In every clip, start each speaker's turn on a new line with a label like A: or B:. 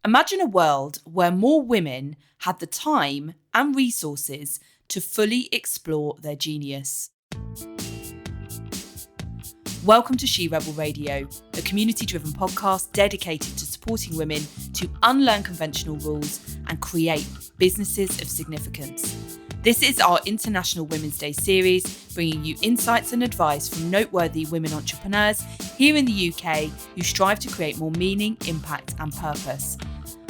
A: Imagine a world where more women had the time and resources to fully explore their genius. Welcome to She Rebel Radio, a community-driven podcast dedicated to supporting women to unlearn conventional rules and create businesses of significance. This is our International Women's Day series, bringing you insights and advice from noteworthy women entrepreneurs here in the UK who strive to create more meaning, impact and purpose.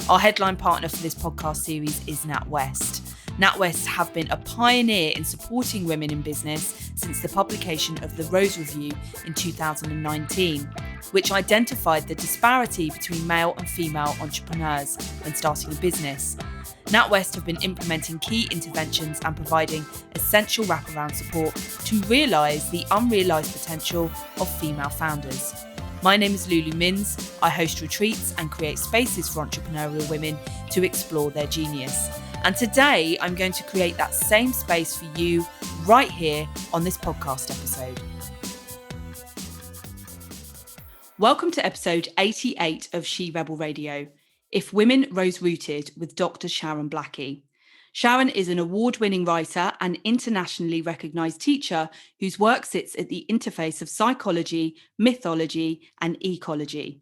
A: Our headline partner for this podcast series is NatWest. NatWest have been a pioneer in supporting women in business since the publication of the Rose Review in 2019, which identified the disparity between male and female entrepreneurs when starting a business. NatWest have been implementing key interventions and providing essential wraparound support to realise the unrealised potential of female founders. My name is Lulu Minns. I host retreats and create spaces for entrepreneurial women to explore their genius. And today I'm going to create that same space for you right here on this podcast episode. Welcome to episode 88 of She Rebel Radio, If Women Rose Rooted with Dr. Sharon Blackie. Sharon is an award-winning writer and internationally recognised teacher whose work sits at the interface of psychology, mythology and ecology.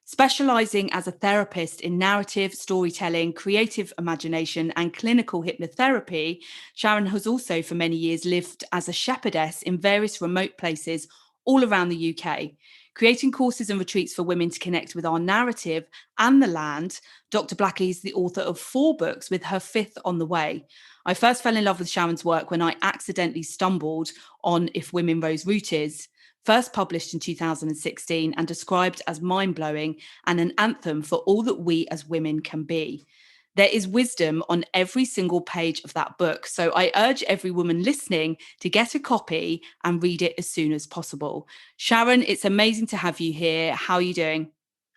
A: Specialising as a therapist in narrative, storytelling, creative imagination and clinical hypnotherapy, Sharon has also for many years lived as a shepherdess in various remote places all around the UK. Creating courses and retreats for women to connect with our narrative and the land, Dr. Blackie is the author of 4 books with her 5th on the way. I first fell in love with Sharon's work when I accidentally stumbled on If Women Rose Rooted, first published in 2016 and described as mind-blowing and an anthem for all that we as women can be. There is wisdom on every single page of that book, so I urge every woman listening to get a copy and read it as soon as possible. Sharon, it's amazing to have you here. How are you doing?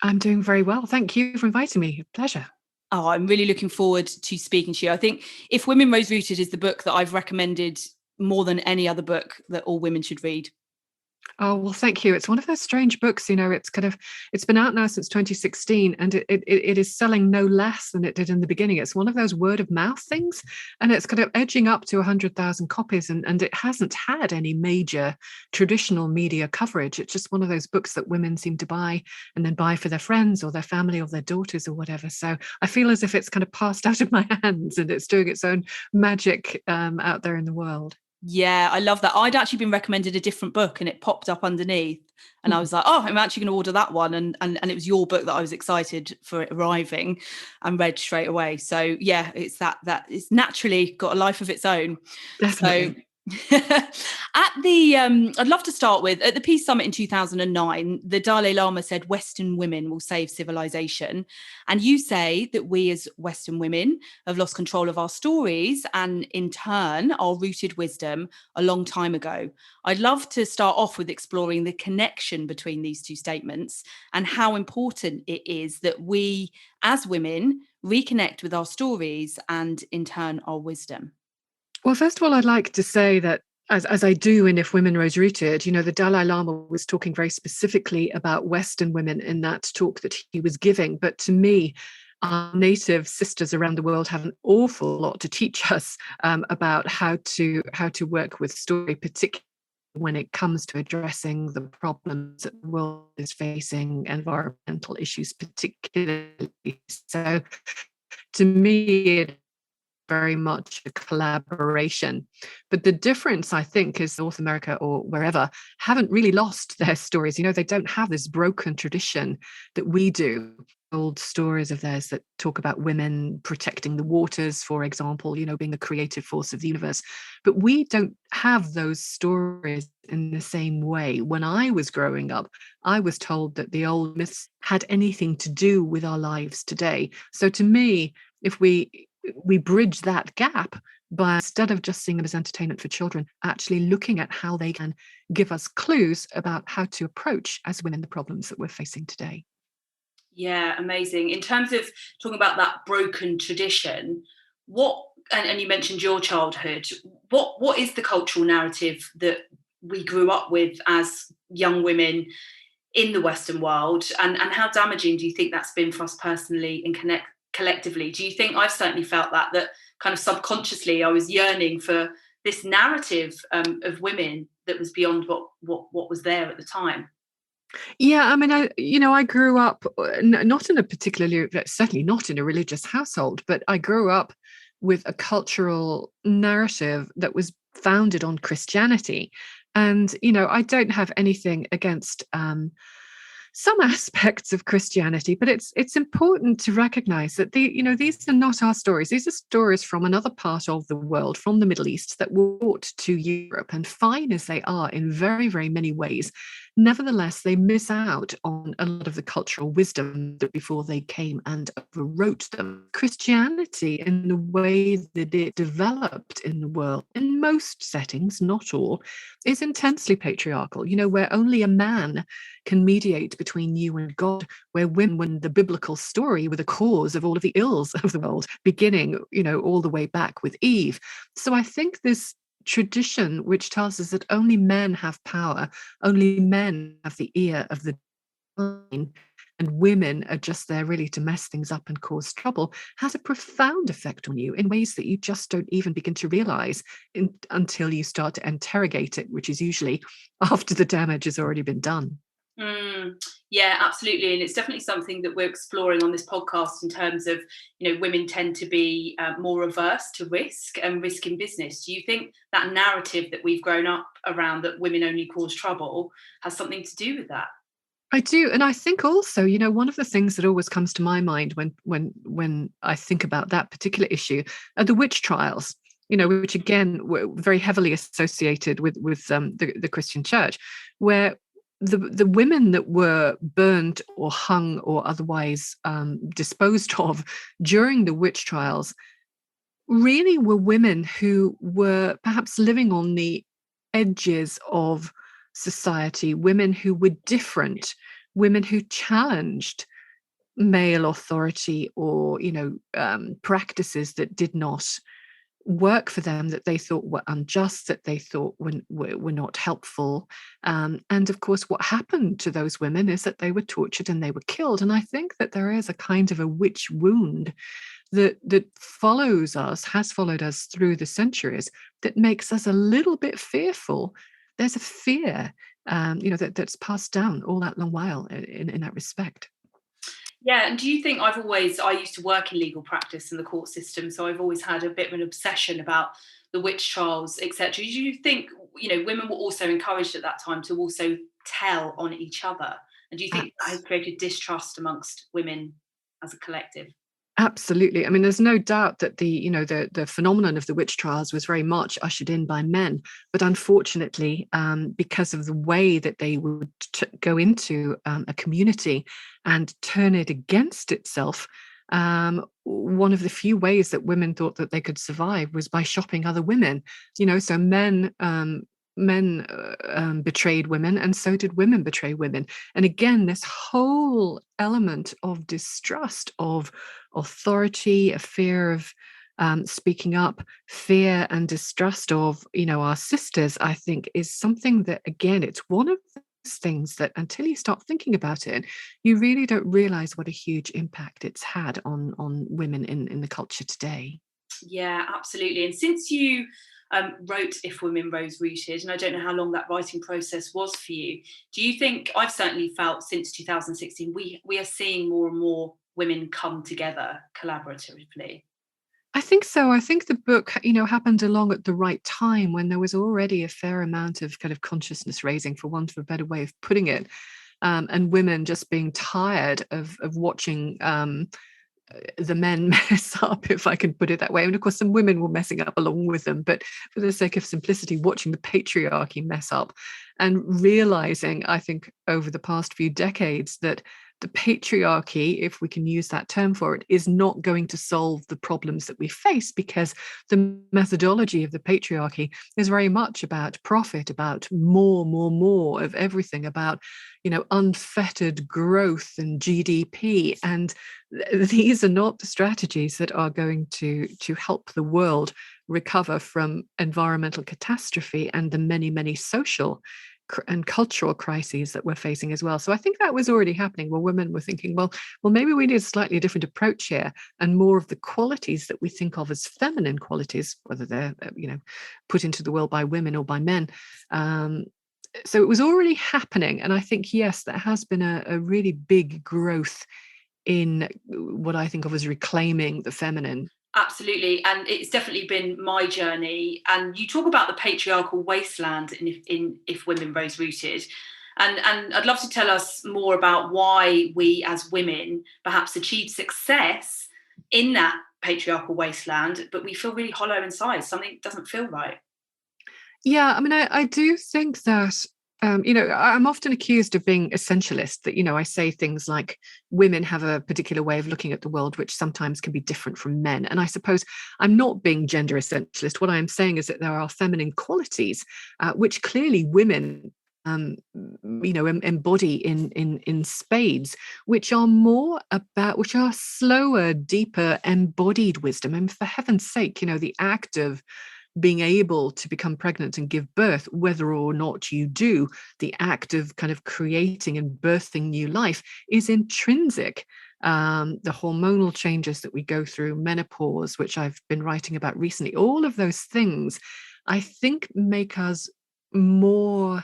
B: I'm doing very well. Thank you for inviting me. A pleasure.
A: Oh, I'm really looking forward to speaking to you. I think If Women Rose Rooted is the book that I've recommended more than any other book that all women should read.
B: Oh, well, thank you. It's one of those strange books, it's been out now since 2016 and it is selling no less than it did in the beginning. It's one of those word of mouth things and it's kind of edging up to 100,000 copies and it hasn't had any major traditional media coverage. It's just one of those books that women seem to buy and then buy for their friends or their family or their daughters or whatever. So I feel as if it's kind of passed out of my hands and it's doing its own magic out there in the world.
A: Yeah, I love that. I'd actually been recommended a different book and it popped up underneath and I was like, oh, I'm actually going to order that one. And it was your book that I was excited for it arriving and read straight away. So yeah, it's that it's naturally got a life of its own.
B: Definitely.
A: So I'd love to start with, at the Peace Summit in 2009, the Dalai Lama said Western women will save civilization. And you say that we as Western women have lost control of our stories and in turn our rooted wisdom a long time ago. I'd love to start off with exploring the connection between these two statements and how important it is that we as women reconnect with our stories and in turn our wisdom.
B: Well, first of all, I'd like to say that as I do in If Women Rose Rooted, the Dalai Lama was talking very specifically about Western women in that talk that he was giving. But to me, our native sisters around the world have an awful lot to teach us about how to work with story, particularly when it comes to addressing the problems that the world is facing, environmental issues particularly. So to me, it very much a collaboration. But the difference, I think, is North America or wherever haven't really lost their stories. They don't have this broken tradition that we do. Old stories of theirs that talk about women protecting the waters, for example, being the creative force of the universe. But we don't have those stories in the same way. When I was growing up, I was told that the old myths had anything to do with our lives today. So to me, if we bridge that gap by, instead of just seeing them as entertainment for children, actually looking at how they can give us clues about how to approach as women the problems that we're facing today.
A: Yeah, amazing. In terms of talking about that broken tradition, and you mentioned your childhood, what is the cultural narrative that we grew up with as young women in the Western world, and how damaging do you think that's been for us personally and collectively? Do you think I've certainly felt that kind of subconsciously I was yearning for this narrative of women that was beyond what was there at the time?
B: Yeah, I mean, I grew up not in a particularly, certainly not in a religious household, but I grew up with a cultural narrative that was founded on Christianity. And, I don't have anything against some aspects of Christianity, but it's important to recognize that these are not our stories. These are stories from another part of the world, from the Middle East, that were brought to Europe. And fine as they are in very, very many ways, nevertheless, they miss out on a lot of the cultural wisdom that before they came and overwrote them. Christianity, in the way that it developed in the world, in most settings, not all, is intensely patriarchal, where only a man can mediate between you and God, where women, when the biblical story, were the cause of all of the ills of the world, beginning, all the way back with Eve. So I think this tradition, which tells us that only men have power, only men have the ear of the divine, and women are just there really to mess things up and cause trouble, has a profound effect on you in ways that you just don't even begin to realize until you start to interrogate it, which is usually after the damage has already been done.
A: Yeah, absolutely. And it's definitely something that we're exploring on this podcast in terms of, women tend to be more averse to risk and risk in business. Do you think that narrative that we've grown up around, that women only cause trouble, has something to do with that?
B: I do, and I think also, one of the things that always comes to my mind when I think about that particular issue are the witch trials. Which again were very heavily associated with the Christian Church, where the women that were burned or hung or otherwise disposed of during the witch trials really were women who were perhaps living on the edges of society, women who were different, women who challenged male authority or practices that did not work for them, that they thought were unjust, that they thought were not helpful. And of course, what happened to those women is that they were tortured and they were killed. And I think that there is a kind of a witch wound that follows us, has followed us through the centuries, that makes us a little bit fearful. There's a fear, that's passed down all that long while in that respect.
A: Yeah, and do you think I used to work in legal practice in the court system, so I've always had a bit of an obsession about the witch trials, etc. Do you think, women were also encouraged at that time to also tell on each other? And do you think that has created distrust amongst women as a collective?
B: Absolutely. I mean, there's no doubt that the phenomenon of the witch trials was very much ushered in by men, but unfortunately, because of the way that they would go into a community and turn it against itself, one of the few ways that women thought that they could survive was by shopping other women. So men betrayed women, and so did women betray women. And again, this whole element of distrust of authority, a fear of speaking up, fear and distrust of our sisters, I think, is something that, again, it's one of those things that until you start thinking about it, you really don't realize what a huge impact it's had on women in the culture today.
A: Yeah, absolutely. And since you wrote If Women Rose Rooted, and I don't know how long that writing process was for you, do you think, I've certainly felt since 2016, we are seeing more and more women come together collaboratively?
B: I think so. I think the book, happened along at the right time when there was already a fair amount of kind of consciousness raising, for want of a better way of putting it, and women just being tired of watching the men mess up, if I can put it that way. And of course, some women were messing up along with them, but for the sake of simplicity, watching the patriarchy mess up and realizing, I think, over the past few decades that the patriarchy, if we can use that term for it, is not going to solve the problems that we face, because the methodology of the patriarchy is very much about profit, about more of everything, about unfettered growth and GDP. And these are not the strategies that are going to help the world recover from environmental catastrophe and the many social and cultural crises that we're facing as well. So I think that was already happening where women were thinking, well, maybe we need a slightly different approach here, and more of the qualities that we think of as feminine qualities, whether they're put into the world by women or by men. So it was already happening, and I think yes, there has been a really big growth in what I think of as reclaiming the feminine.
A: Absolutely, and it's definitely been my journey. And you talk about the patriarchal wasteland in If Women Rose Rooted, and I'd love to tell us more about why we as women perhaps achieve success in that patriarchal wasteland, but we feel really hollow inside. Something doesn't feel right.
B: Yeah, I mean, I do think that, I'm often accused of being essentialist, that, I say things like women have a particular way of looking at the world, which sometimes can be different from men. And I suppose I'm not being gender essentialist. What I'm saying is that there are feminine qualities, which clearly women embody in spades, which are slower, deeper, embodied wisdom. And for heaven's sake, the act of being able to become pregnant and give birth, whether or not you do, the act of kind of creating and birthing new life is intrinsic. The hormonal changes that we go through, menopause, which I've been writing about recently, all of those things, I think, make us more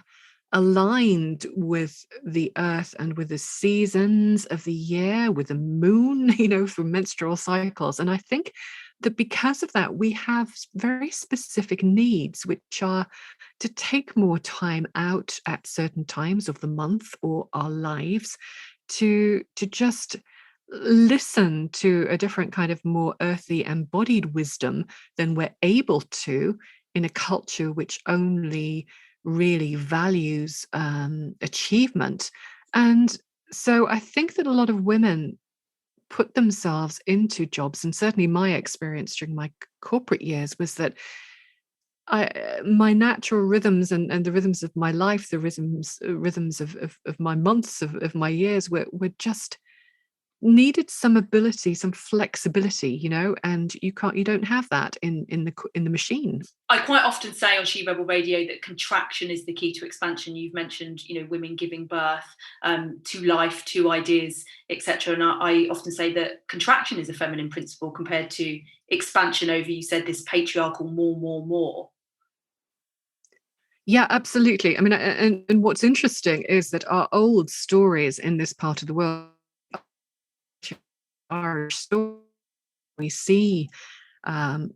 B: aligned with the earth and with the seasons of the year, with the moon, through menstrual cycles. And I think that because of that, we have very specific needs, which are to take more time out at certain times of the month or our lives to just listen to a different kind of more earthy embodied wisdom than we're able to in a culture which only really values achievement. And so I think that a lot of women put themselves into jobs, and certainly my experience during my corporate years was that my natural rhythms and the rhythms of my life, the rhythms of my months, of my years were just needed some ability, some flexibility, and you don't have that in the machine.
A: I quite often say on She Rebel Radio that contraction is the key to expansion. You've mentioned, women giving birth to life, to ideas, etc. And I often say that contraction is a feminine principle compared to expansion over, you said, this patriarchal more, more, more.
B: Yeah, absolutely. I mean, and what's interesting is that our old stories in this part of the world are stories we see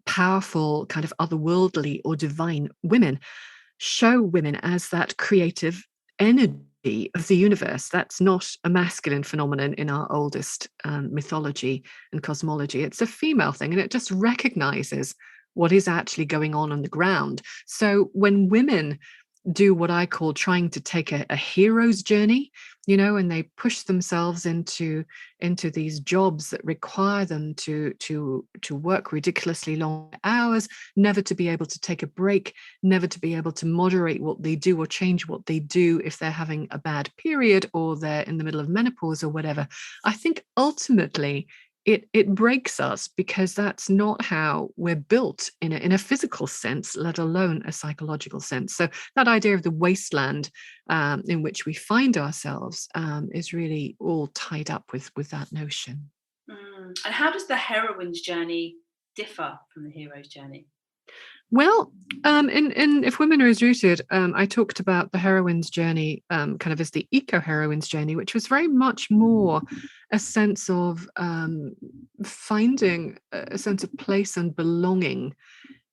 B: powerful, kind of otherworldly or divine women show women as that creative energy of the universe. That's not a masculine phenomenon in our oldest mythology and cosmology. It's a female thing, and it just recognizes what is actually going on the ground. So when women do what I call trying to take a hero's journey, and they push themselves into these jobs that require them to work ridiculously long hours, never to be able to take a break, never to be able to moderate what they do or change what they do if they're having a bad period or they're in the middle of menopause or whatever. I think ultimately it breaks us, because that's not how we're built in a physical sense, let alone a psychological sense. So that idea of the wasteland in which we find ourselves is really all tied up with that notion.
A: And how does the heroine's journey differ from the hero's journey?
B: Well, in If Women Rose Rooted, I talked about the heroine's journey kind of as the eco-heroine's journey, which was very much more a sense of finding a sense of place and belonging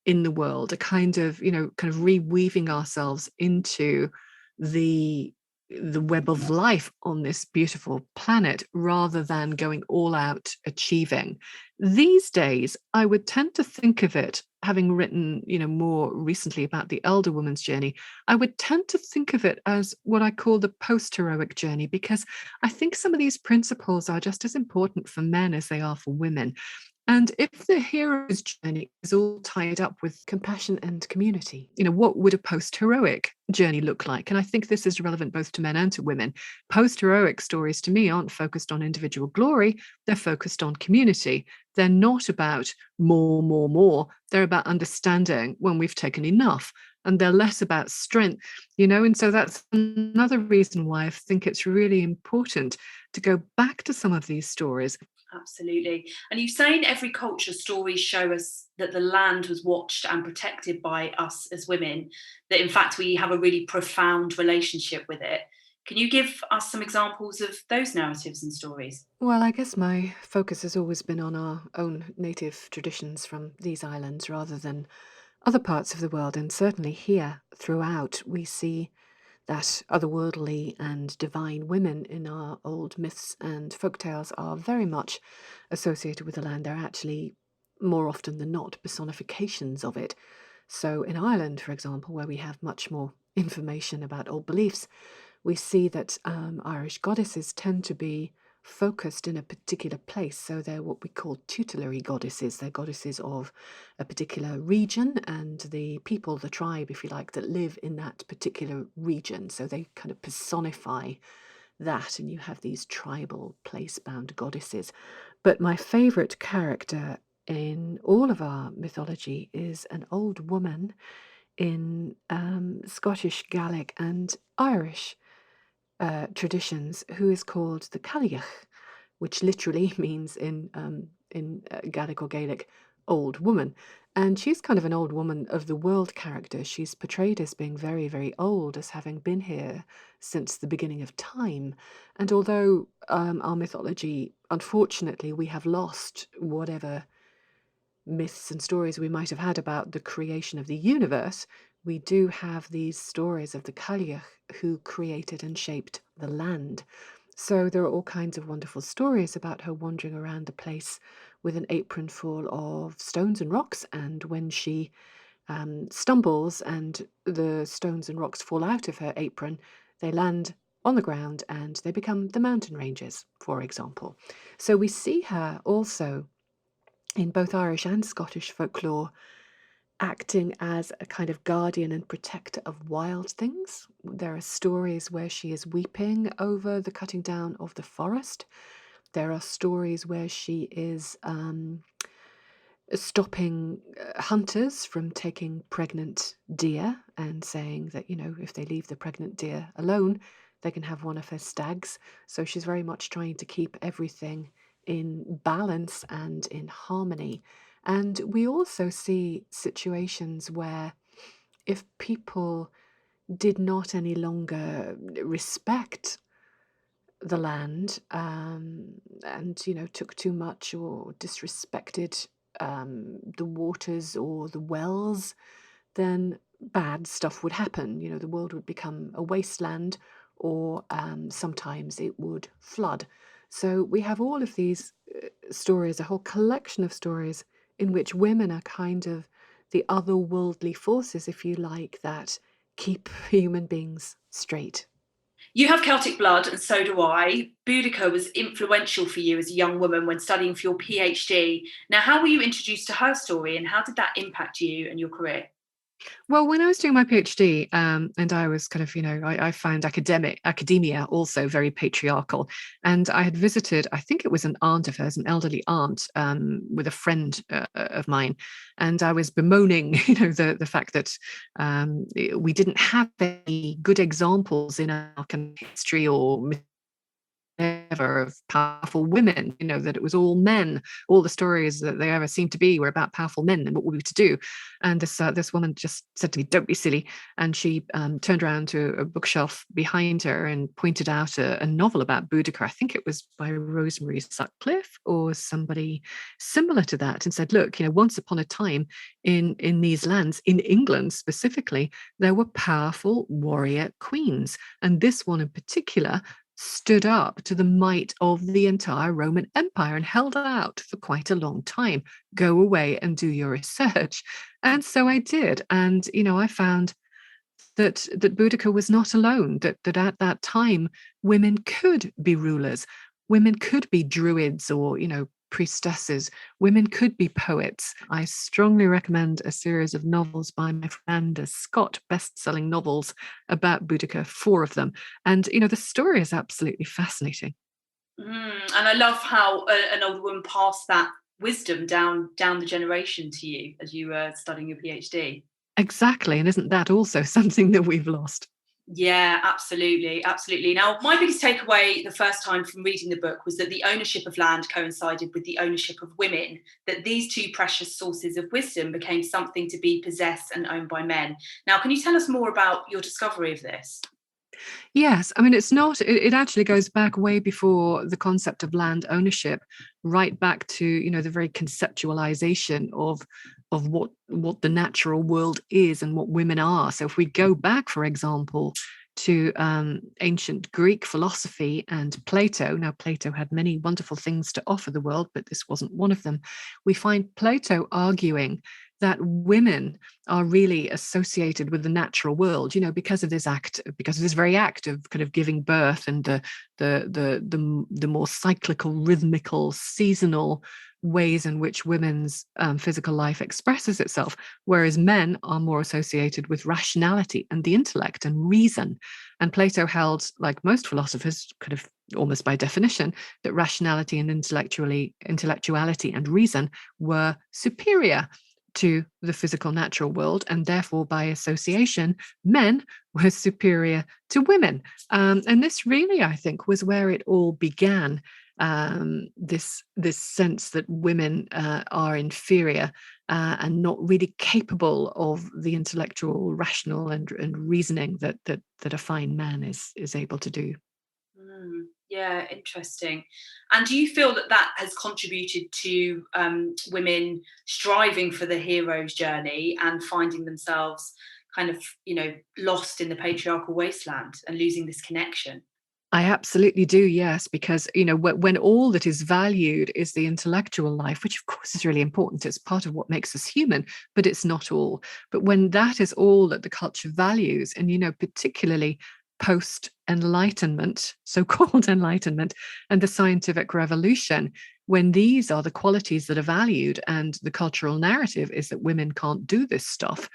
B: in the world, a kind of reweaving ourselves into the web of life on this beautiful planet, rather than going all out achieving. These days, I would tend to think of it, having written, more recently about the elder woman's journey, I would tend to think of it as what I call the post-heroic journey, because I think some of these principles are just as important for men as they are for women. And if the hero's journey is all tied up with compassion and community, what would a post-heroic journey look like? And I think this is relevant both to men and to women. Post-heroic stories, to me, aren't focused on individual glory. They're focused on community. They're not about more, more, more. They're about understanding when we've taken enough, and they're less about strength, and so that's another reason why I think it's really important to go back to some of these stories.
A: Absolutely. And you say in every culture, stories show us that the land was watched and protected by us as women, that in fact we have a really profound relationship with it. Can you give us some examples of those narratives and stories?
B: Well, I guess my focus has always been on our own native traditions from these islands rather than other parts of the world. And certainly here throughout, we see that otherworldly and divine women in our old myths and folktales are very much associated with the land. They're actually, more often than not, personifications of it. So in Ireland, for example, where we have much more information about old beliefs, we see that Irish goddesses tend to be focused in a particular place. So they're what we call tutelary goddesses. They're goddesses of a particular region and the people, the tribe, if you like, that live in that particular region. So they kind of personify that, and you have these tribal place-bound goddesses. But my favorite character in all of our mythology is an old woman in Scottish, Gaelic, and Irish traditions, who is called the Cailleach, which literally means in Gaelic or Gaelic, old woman. And she's kind of an old woman of the world character. She's portrayed as being very, very old, as having been here since the beginning of time. And although our mythology, unfortunately, we have lost whatever myths and stories we might have had about the creation of the universe, we do have these stories of the Cailleach who created and shaped the land. So there are all kinds of wonderful stories about her wandering around the place with an apron full of stones and rocks, and when she stumbles and the stones and rocks fall out of her apron, they land on the ground and they become the mountain ranges, for example. So we see her also in both Irish and Scottish folklore acting as a kind of guardian and protector of wild things. There are stories where she is weeping over the cutting down of the forest. There are stories where she is stopping hunters from taking pregnant deer and saying that, if they leave the pregnant deer alone, they can have one of her stags. So she's very much trying to keep everything in balance and in harmony. And we also see situations where if people did not any longer respect the land, and took too much or disrespected the waters or the wells, then bad stuff would happen. The world would become a wasteland, or sometimes it would flood. So we have all of these stories, a whole collection of stories in which women are kind of the otherworldly forces, if you like, that keep human beings straight.
A: You have Celtic blood, and so do I. Boudicca was influential for you as a young woman when studying for your PhD. Now, how were you introduced to her story, and how did that impact you and your career?
B: Well, when I was doing my PhD, and I was kind of, I found academia also very patriarchal. And I had visited, I think it was an aunt of hers, an elderly aunt, with a friend of mine. And I was bemoaning, the fact that we didn't have any good examples in our kind of history or ever of powerful women, that it was all men. All the stories that they ever seemed to be were about powerful men and what were we to do. And this woman just said to me, "Don't be silly." And she turned around to a bookshelf behind her and pointed out a novel about Boudicca. I think it was by Rosemary Sutcliffe or somebody similar to that, and said, "Look, once upon a time in these lands, in England specifically, there were powerful warrior queens. And this one in particular stood up to the might of the entire Roman Empire and held out for quite a long time. Go away and do your research." And so I did. And, I found that Boudica was not alone, that at that time, women could be rulers, women could be druids or, priestesses, women could be poets. I strongly recommend a series of novels by my friend Scott, best-selling novels about Boudica, 4 of them. And, the story is absolutely fascinating.
A: And I love how an older woman passed that wisdom down the generation to you as you were studying your PhD.
B: Exactly. And isn't that also something that we've lost?
A: Yeah, absolutely, absolutely. Now, my biggest takeaway the first time from reading the book was that the ownership of land coincided with the ownership of women, that these two precious sources of wisdom became something to be possessed and owned by men. Now, can you tell us more about your discovery of this?
B: Yes, I mean, it's not, it actually goes back way before the concept of land ownership, right back to, the very conceptualization of what the natural world is and what women are. So if we go back, for example, to ancient Greek philosophy and Plato. Now, Plato had many wonderful things to offer the world, but this wasn't one of them. We find Plato arguing that women are really associated with the natural world, because of this very act of kind of giving birth and the more cyclical, rhythmical, seasonal ways in which women's physical life expresses itself, whereas men are more associated with rationality and the intellect and reason. And Plato held, like most philosophers, kind of almost by definition, that rationality and intellectuality and reason were superior to the physical natural world, and therefore by association men were superior to women. And this really, I think, was where it all began. This sense that women are inferior and not really capable of the intellectual, rational, and reasoning that a fine man is able to do.
A: Yeah, interesting. And do you feel that that has contributed to women striving for the hero's journey and finding themselves kind of, lost in the patriarchal wasteland and losing this connection?
B: I absolutely do, yes, because when all that is valued is the intellectual life, which of course is really important. It's part of what makes us human, but it's not all. But when that is all that the culture values, and particularly post Enlightenment, so-called Enlightenment, and the scientific revolution, when these are the qualities that are valued, and the cultural narrative is that women can't do this stuff,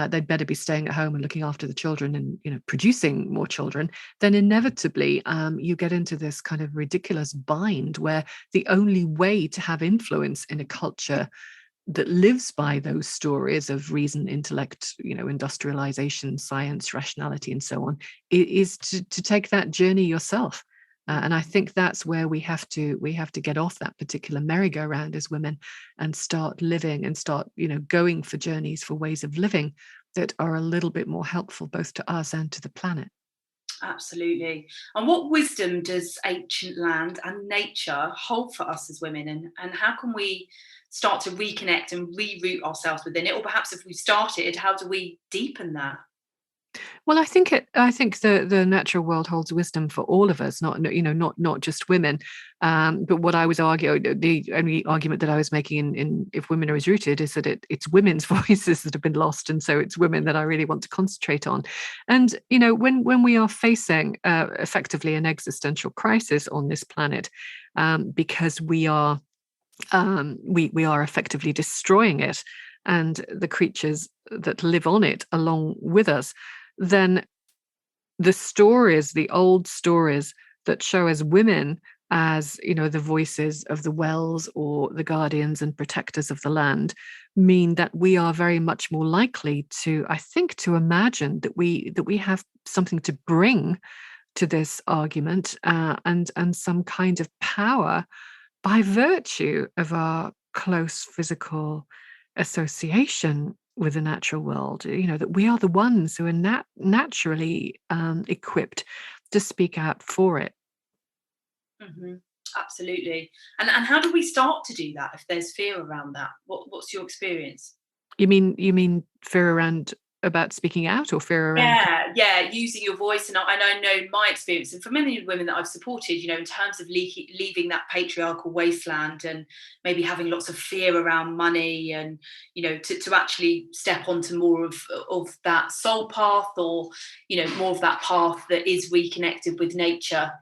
B: they'd better be staying at home and looking after the children and producing more children, then inevitably you get into this kind of ridiculous bind where the only way to have influence in a culture that lives by those stories of reason, intellect, industrialization, science, rationality, and so on, is to take that journey yourself. And I think that's where we have to get off that particular merry-go-round as women and start living and start, going for journeys, for ways of living that are a little bit more helpful both to us and to the planet.
A: Absolutely. And what wisdom does ancient land and nature hold for us as women? And how can we start to reconnect and reroute ourselves within it? Or perhaps if we started, how do we deepen that?
B: Well, I think the natural world holds wisdom for all of us, not just women. But what I was arguing, the only argument that I was making in if women are rooted, is that it's women's voices that have been lost, and so it's women that I really want to concentrate on. And when we are facing effectively an existential crisis on this planet, because we are effectively destroying it and the creatures that live on it along with us, then the old stories that show us women as the voices of the wells or the guardians and protectors of the land, mean that we are very much more likely to, I think, to imagine that we have something to bring to this argument, and some kind of power by virtue of our close physical association with the natural world, that we are the ones who are naturally equipped to speak out for it.
A: Hmm. Absolutely. And how do we start to do that if there's fear around that? What's your experience?
B: You mean fear around about speaking out, or fear around?
A: Yeah, yeah, using your voice, and I know my experience, and for many women that I've supported, in terms of leaving that patriarchal wasteland and maybe having lots of fear around money, and to actually step onto more of that soul path, or more of that path that is reconnected with nature.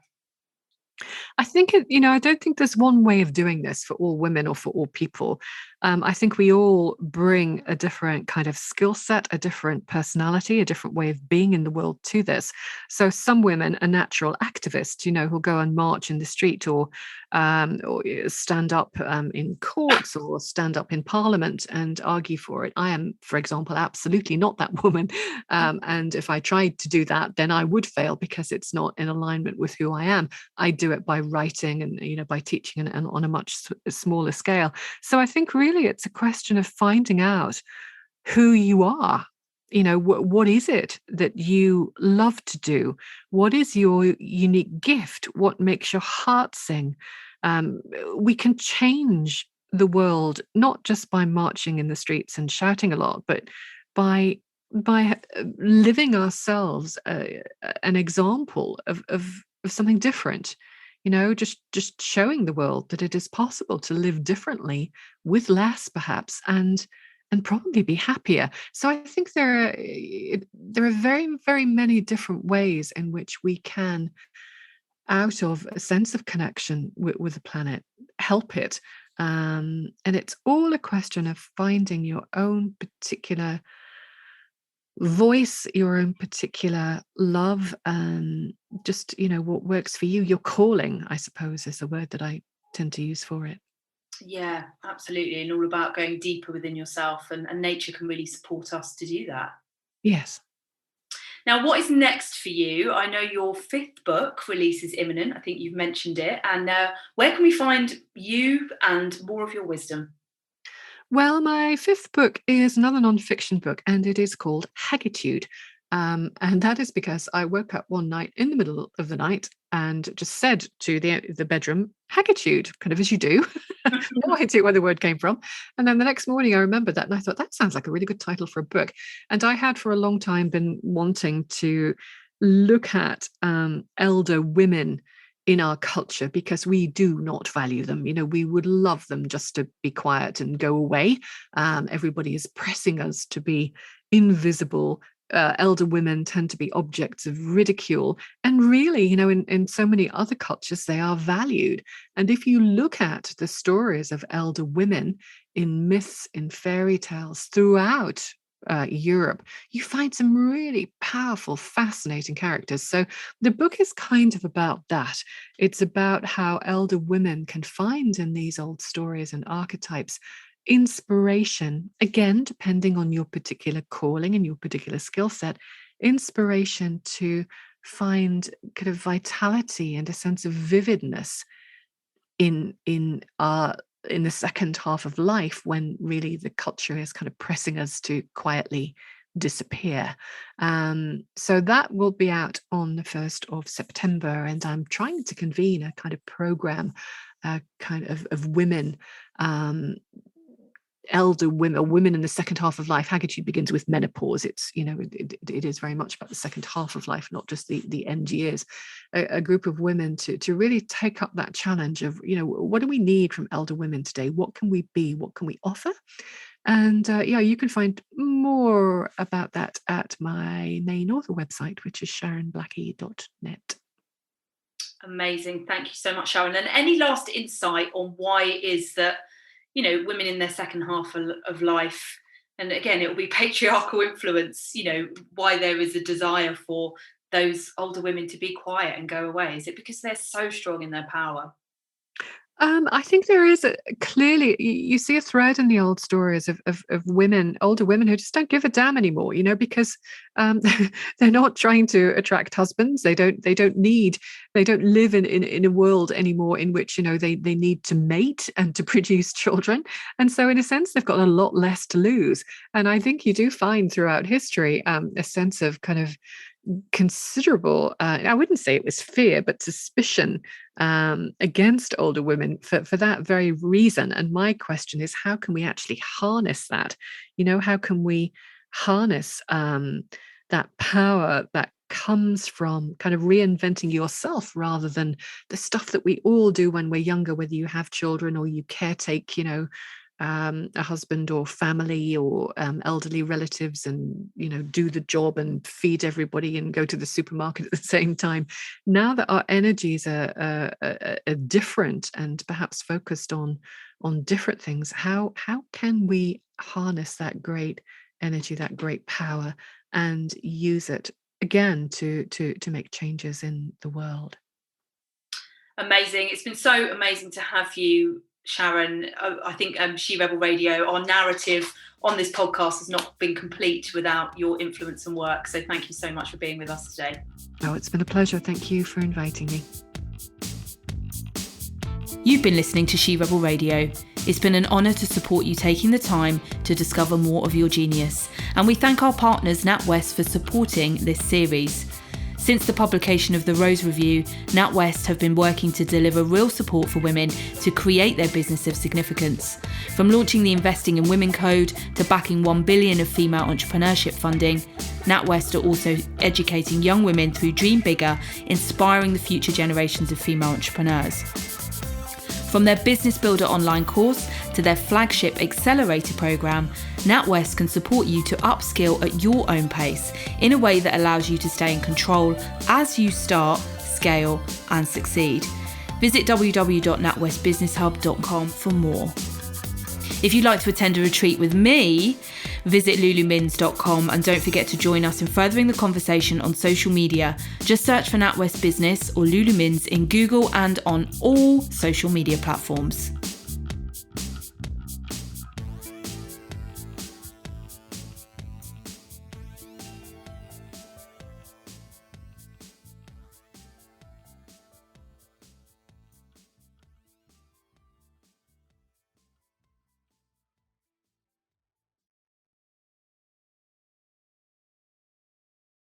B: I think I don't think there's one way of doing this for all women or for all people. I think we all bring a different kind of skill set, a different personality, a different way of being in the world to this. So some women are natural activists, who'll go and march in the street or stand up in courts or stand up in parliament and argue for it. I am, for example, absolutely not that woman. And if I tried to do that, then I would fail because it's not in alignment with who I am. I do it by writing and by teaching and on a much smaller scale. So I think really it's a question of finding out who you are. What is it that you love to do? What is your unique gift? What makes your heart sing? We can change the world not just by marching in the streets and shouting a lot, but by living ourselves an example of something different. Just showing the world that it is possible to live differently with less, perhaps, and probably be happier. So I think there are very, very many different ways in which we can, out of a sense of connection with the planet, help it. And it's all a question of finding your own particular voice, your own particular love, and just, what works for you. Your calling, I suppose, is the word that I tend to use for it.
A: Yeah, absolutely. And all about going deeper within yourself, and nature can really support us to do that.
B: Yes.
A: Now, what is next for you? I know your fifth book release is imminent. I think you've mentioned it. And where can we find you and more of your wisdom?
B: Well, my fifth book is another nonfiction book, and it is called Haggitude. And that is because I woke up one night in the middle of the night and just said to the bedroom, Haggitude, kind of as you do. No idea where the word came from. And then the next morning I remembered that and I thought, that sounds like a really good title for a book. And I had for a long time been wanting to look at elder women in our culture because we do not value them. We would love them just to be quiet and go away. Everybody is pressing us to be invisible. Elder women tend to be objects of ridicule. And really, in so many other cultures, they are valued. And if you look at the stories of elder women in myths, in fairy tales throughout Europe, you find some really powerful, fascinating characters. So the book is kind of about that. It's about how elder women can find in these old stories and archetypes inspiration, again, depending on your particular calling and your particular skill set, inspiration to find kind of vitality and a sense of vividness in the second half of life when really the culture is kind of pressing us to quietly disappear. So that will be out on the 1st of September, and I'm trying to convene a kind of program, kind of women, elder women, or women in the second half of life. Haggitude begins with menopause. It's, it is very much about the second half of life, not just the end years. A group of women to really take up that challenge of, what do we need from elder women today? What can we be? What can we offer? And you can find more about that at my main author website, which is sharonblackie.net.
A: Amazing. Thank you so much, Sharon. And any last insight on why it is that, women in their second half of life, and again, it will be patriarchal influence, why there is a desire for those older women to be quiet and go away? Is it because they're so strong in their power?
B: I think there is clearly you see a thread in the old stories of women, older women who just don't give a damn anymore, because they're not trying to attract husbands. They don't live in a world anymore in which they need to mate and to produce children. And so in a sense they've got a lot less to lose. And I think you do find throughout history a sense of kind of considerable, I wouldn't say it was fear, but suspicion against older women for that very reason. And my question is, how can we actually harness that? How can we harness that power that comes from kind of reinventing yourself rather than the stuff that we all do when we're younger, whether you have children or you caretake, a husband or family or elderly relatives and, do the job and feed everybody and go to the supermarket at the same time. Now that our energies are different and perhaps focused on different things, how can we harness that great energy, that great power, and use it again to make changes in the world?
A: Amazing. It's been so amazing to have you, Sharon. I think She Rebel Radio, our narrative on this podcast has not been complete without your influence and work. So thank you so much for being with us today.
B: Oh, it's been a pleasure. Thank you for inviting me.
A: You've been listening to She Rebel Radio. It's been an honour to support you taking the time to discover more of your genius. And we thank our partners NatWest for supporting this series. Since the publication of the Rose Review, NatWest have been working to deliver real support for women to create their business of significance. From launching the Investing in Women Code to backing $1 billion of female entrepreneurship funding, NatWest are also educating young women through Dream Bigger, inspiring the future generations of female entrepreneurs. From their Business Builder online course to their flagship Accelerator program, NatWest can support you to upskill at your own pace in a way that allows you to stay in control as you start, scale, and succeed. Visit www.natwestbusinesshub.com for more. If you'd like to attend a retreat with me, visit lulumins.com and don't forget to join us in furthering the conversation on social media. Just search for NatWest Business or Lulu Mins in Google and on all social media platforms.